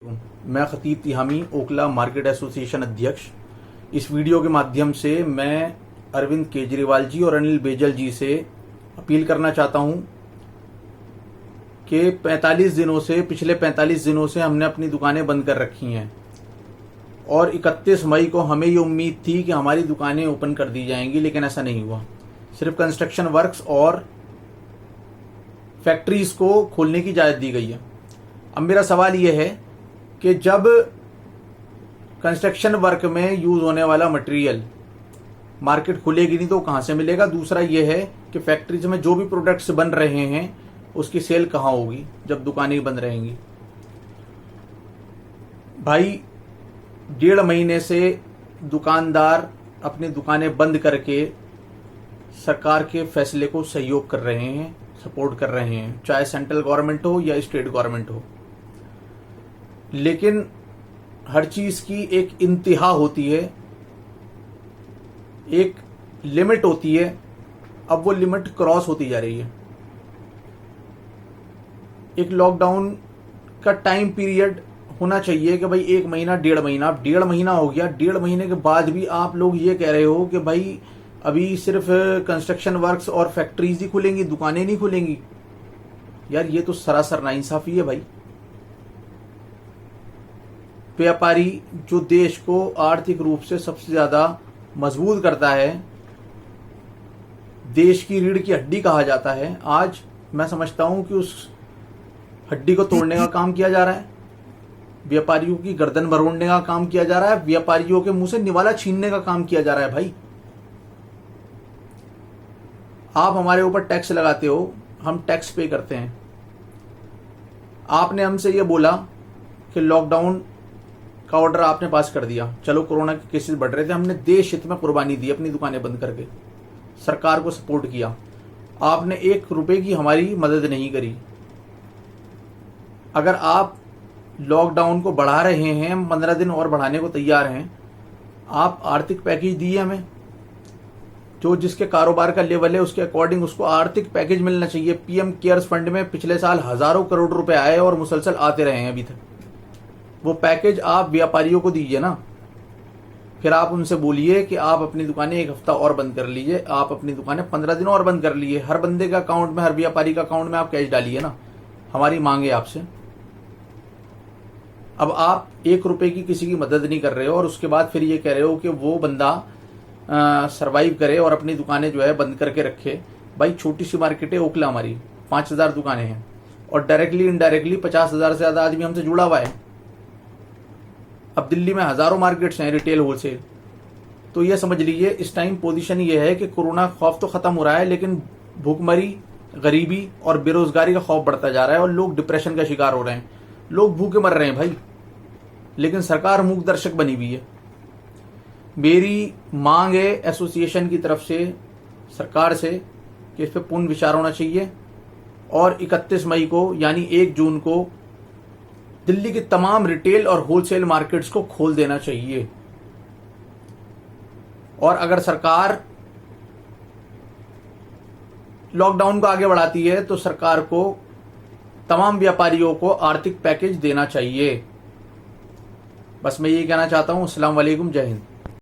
मैं खतीब Tihami Okhla market association अध्यक्ष। इस वीडियो के माध्यम से मैं अरविंद केजरीवाल जी और अनिल बैजल जी से अपील करना चाहता हूं कि पिछले 45 दिनों से हमने अपनी दुकानें बंद कर रखी हैं और 31 मई को हमें ये उम्मीद थी कि हमारी दुकानें ओपन कर दी जाएंगी, लेकिन ऐसा नहीं हुआ। सिर्फ कंस्ट्रक्शन वर्क्स और फैक्ट्रीज को खोलने की इजाज़त दी गई है। अब मेरा सवाल यह है कि जब कंस्ट्रक्शन वर्क में यूज होने वाला मटेरियल मार्केट खुलेगी नहीं तो कहां से मिलेगा। दूसरा यह है कि फैक्ट्रीज में जो भी प्रोडक्ट्स बन रहे हैं उसकी सेल कहां होगी जब दुकानें बंद रहेंगी। भाई 1.5 महीने से दुकानदार अपनी दुकानें बंद करके सरकार के फैसले को सहयोग कर रहे हैं, सपोर्ट कर रहे हैं, चाहे सेंट्रल गवर्नमेंट हो या स्टेट गवर्नमेंट हो। लेकिन हर चीज की एक इंतहा होती है, एक लिमिट होती है। अब वो लिमिट क्रॉस होती जा रही है। एक लॉकडाउन का टाइम पीरियड होना चाहिए कि भाई 1 महीना 1.5 महीना। अब 1.5 महीना हो गया। 1.5 महीने के बाद भी आप लोग ये कह रहे हो कि भाई अभी सिर्फ कंस्ट्रक्शन वर्क्स और फैक्ट्रीज ही खुलेंगी, दुकानें नहीं खुलेंगी। यार ये तो सरासर नाइंसाफी है भाई। व्यापारी जो देश को आर्थिक रूप से सबसे ज्यादा मजबूत करता है, देश की रीढ़ की हड्डी कहा जाता है, आज मैं समझता हूं कि उस हड्डी को तोड़ने का काम किया जा रहा है। व्यापारियों की गर्दन मरोड़ने का काम किया जा रहा है। व्यापारियों के मुंह से निवाला छीनने का काम किया जा रहा है। भाई आप हमारे ऊपर टैक्स लगाते हो, हम टैक्स पे करते हैं। आपने हमसे ये बोला कि लॉकडाउन का ऑर्डर आपने पास कर दिया। चलो कोरोना के केसेस बढ़ रहे थे, हमने देश हित में कुर्बानी दी, अपनी दुकानें बंद करके सरकार को सपोर्ट किया। आपने 1 रुपए की हमारी मदद नहीं करी। अगर आप लॉकडाउन को बढ़ा रहे हैं, 15 दिन और बढ़ाने को तैयार हैं, आप आर्थिक पैकेज दिए हमें। जो जिसके कारोबार का लेवल है उसके अकॉर्डिंग उसको आर्थिक पैकेज मिलना चाहिए। पीएम केयर्स फंड में पिछले साल हजारों करोड़ रुपए आए और मुसलसल आते रहे हैं अभी तक। वो पैकेज आप व्यापारियों को दीजिए ना। फिर आप उनसे बोलिए कि आप अपनी दुकानें 1 हफ्ता और बंद कर लीजिए, आप अपनी दुकानें 15 दिन और बंद कर लीजिए। हर बंदे का अकाउंट में, हर व्यापारी का अकाउंट में आप कैश डालिए ना। हमारी मांग है आपसे। अब आप 1 रुपए की किसी की मदद नहीं कर रहे हो और उसके बाद फिर ये कह रहे हो कि वो बंदा सरवाइव करे और अपनी दुकानें जो है बंद करके रखे। भाई छोटी सी मार्केट है ओखला, हमारी 5000 दुकानें हैं और डायरेक्टली इनडायरेक्टली 50,000 से ज्यादा आदमी हमसे जुड़ा हुआ है। अब दिल्ली में हजारों मार्केट्स हैं रिटेल होलसेल। तो ये समझ लीजिए इस टाइम पोजीशन ये है कि कोरोना खौफ तो खत्म हो रहा है, लेकिन भूखमरी, गरीबी और बेरोजगारी का खौफ बढ़ता जा रहा है और लोग डिप्रेशन का शिकार हो रहे हैं। लोग भूखे मर रहे हैं भाई, लेकिन सरकार मूक दर्शक बनी हुई है। मेरी मांग है एसोसिएशन की तरफ से सरकार से कि इस पर पूर्ण विचार होना चाहिए और 31 मई को यानी 1 जून को दिल्ली की तमाम रिटेल और होलसेल मार्केट्स को खोल देना चाहिए। और अगर सरकार लॉकडाउन को आगे बढ़ाती है तो सरकार को तमाम व्यापारियों को आर्थिक पैकेज देना चाहिए। बस मैं ये कहना चाहता हूं। अस्सलाम वालेकुम, जय हिंद।